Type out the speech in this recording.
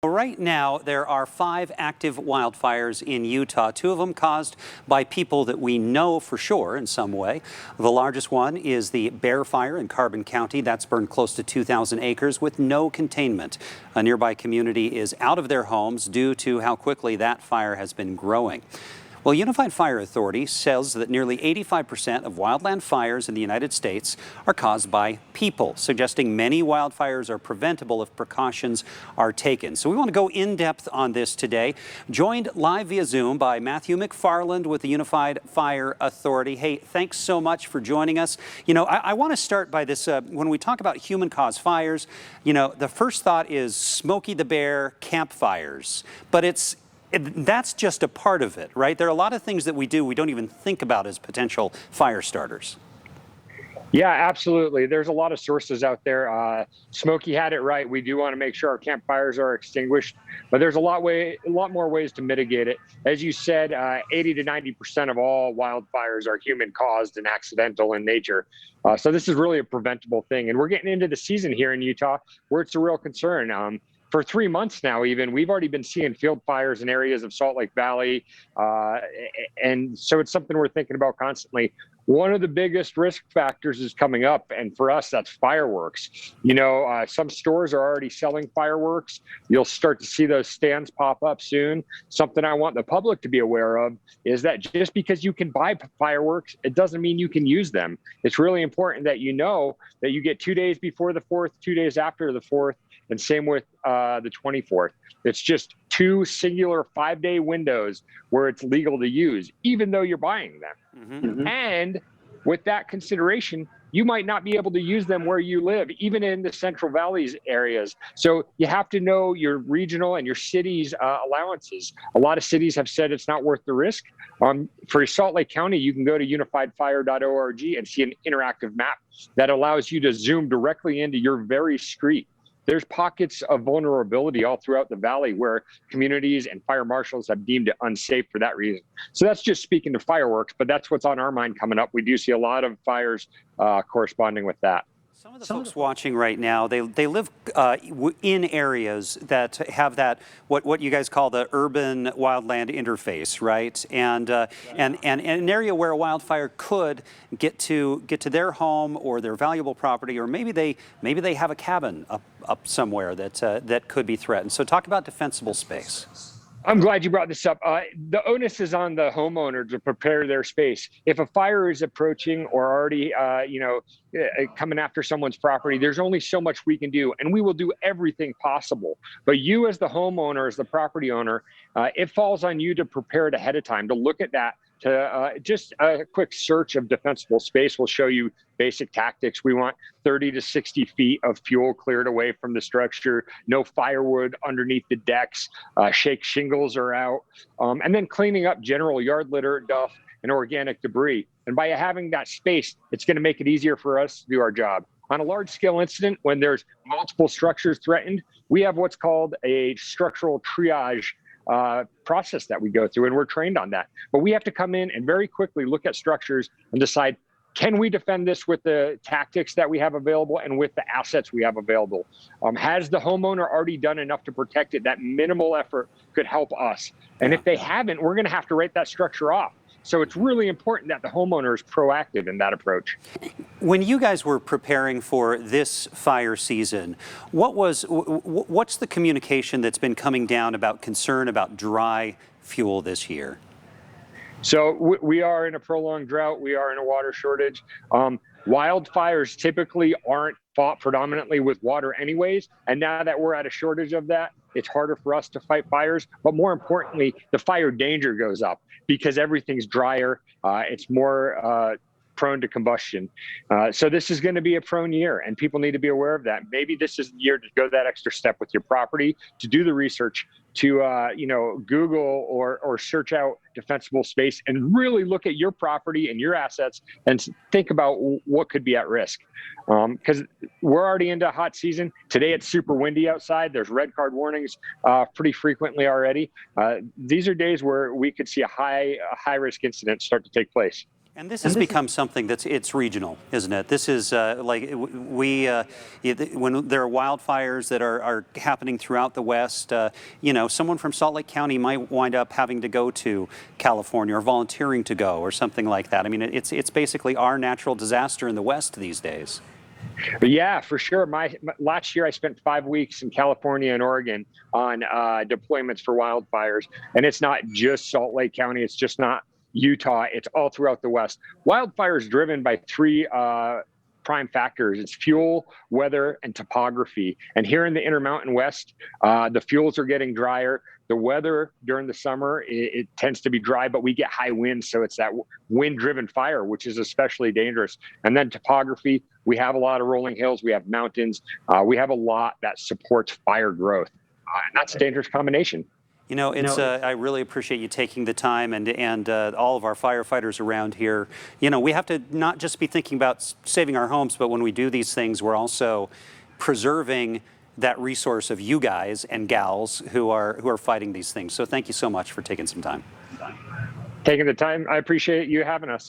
Right now, there are 5 active wildfires in Utah, 2 of them caused by people that we know for sure in some way. The largest one is the Bear Fire in Carbon County. That's burned close to 2,000 acres with no containment. A nearby community is out of their homes due to how quickly that fire has been growing. Well, Unified Fire Authority says that nearly 85% of wildland fires in the United States are caused by people, suggesting many wildfires are preventable if precautions are taken. So we want to go in depth on this today. Joined live via Zoom by Matthew McFarland with the Unified Fire Authority. Hey, thanks so much for joining us. You know, I want to start by this. When we talk about human-caused fires, you know, the first thought is Smokey the Bear campfires, but that's just a part of it, right? There are a lot of things that we do we don't even think about as potential fire starters. Yeah, absolutely. There's a lot of sources out there. Smokey had it right. We do want to make sure our campfires are extinguished, but there's a lot more ways to mitigate it. As you said, 80 to 90% of all wildfires are human caused and accidental in nature. So this is really a preventable thing. And we're getting into the season here in Utah where it's a real concern. For 3 months now, even, we've already been seeing field fires in areas of Salt Lake Valley. And so it's something we're thinking about constantly. One of the biggest risk factors is coming up, and for us, that's fireworks. You know, some stores are already selling fireworks. You'll start to see those stands pop up soon. Something I want the public to be aware of is that just because you can buy fireworks, it doesn't mean you can use them. It's really important that you know that you get 2 days before the 4th, 2 days after the 4th, and same with the 24th. It's just 2 singular 5-day windows where it's legal to use, even though you're buying them. Mm-hmm. And with that consideration, you might not be able to use them where you live, even in the Central Valley's areas. So you have to know your regional and your city's allowances. A lot of cities have said it's not worth the risk. For Salt Lake County, you can go to unifiedfire.org and see an interactive map that allows you to zoom directly into your very street. There's pockets of vulnerability all throughout the valley where communities and fire marshals have deemed it unsafe for that reason. So that's just speaking to fireworks, but that's what's on our mind coming up. We do see a lot of fires corresponding with that. Some of the folks watching right now, they live in areas that have that what you guys call the urban wildland interface, right? And an area where a wildfire could get to their home or their valuable property, or maybe they have a cabin up somewhere that could be threatened. So talk about defensible space. I'm glad you brought this up. The onus is on the homeowner to prepare their space. If a fire is approaching or already, coming after someone's property, there's only so much we can do, and we will do everything possible. But you as the homeowner, as the property owner, it falls on you to prepare it ahead of time, to look at that. Just a quick search of defensible space will show you basic tactics. We want 30 to 60 feet of fuel cleared away from the structure, no firewood underneath the decks, shake shingles are out, and then cleaning up general yard litter, duff, and organic debris. And by having that space, it's going to make it easier for us to do our job. On a large-scale incident, when there's multiple structures threatened, we have what's called a structural triage process that we go through, and we're trained on that. But we have to come in and very quickly look at structures and decide, can we defend this with the tactics that we have available and with the assets we have available? Has the homeowner already done enough to protect it? That minimal effort could help us. And if they haven't, we're going to have to write that structure off. So it's really important that the homeowner is proactive in that approach. When you guys were preparing for this fire season, what's the communication that's been coming down about concern about dry fuel this year? So we are in a prolonged drought. We are in a water shortage. Wildfires typically aren't fought predominantly with water anyways. And now that we're at a shortage of that, it's harder for us to fight fires. But more importantly, the fire danger goes up because everything's drier. It's more prone to combustion. So this is going to be a prone year, and people need to be aware of that. Maybe this is the year to go that extra step with your property, to do the research, to Google or search out defensible space and really look at your property and your assets and think about what could be at risk. Because we're already into hot season. Today it's super windy outside. There's red card warnings pretty frequently already. These are days where we could see a high risk incident start to take place. And this has become something it's regional, isn't it? This is when there are wildfires that are happening throughout the West, someone from Salt Lake County might wind up having to go to California or volunteering to go or something like that. I mean, it's basically our natural disaster in the West these days. But yeah, for sure. Last year I spent 5 weeks in California and Oregon on deployments for wildfires, and it's not just Salt Lake County. It's just not Utah. It's all throughout the West. Wildfire is driven by three prime factors. It's fuel, weather, and topography. And here in the Intermountain West, the fuels are getting drier. The weather during the summer, it tends to be dry, but we get high winds. So it's that wind-driven fire, which is especially dangerous. And then topography, we have a lot of rolling hills. We have mountains. We have a lot that supports fire growth. And that's a dangerous combination. I really appreciate you taking the time and all of our firefighters around here. We have to not just be thinking about saving our homes, but when we do these things, we're also preserving that resource of you guys and gals who are fighting these things. So thank you so much for taking some time. Taking the time. I appreciate you having us.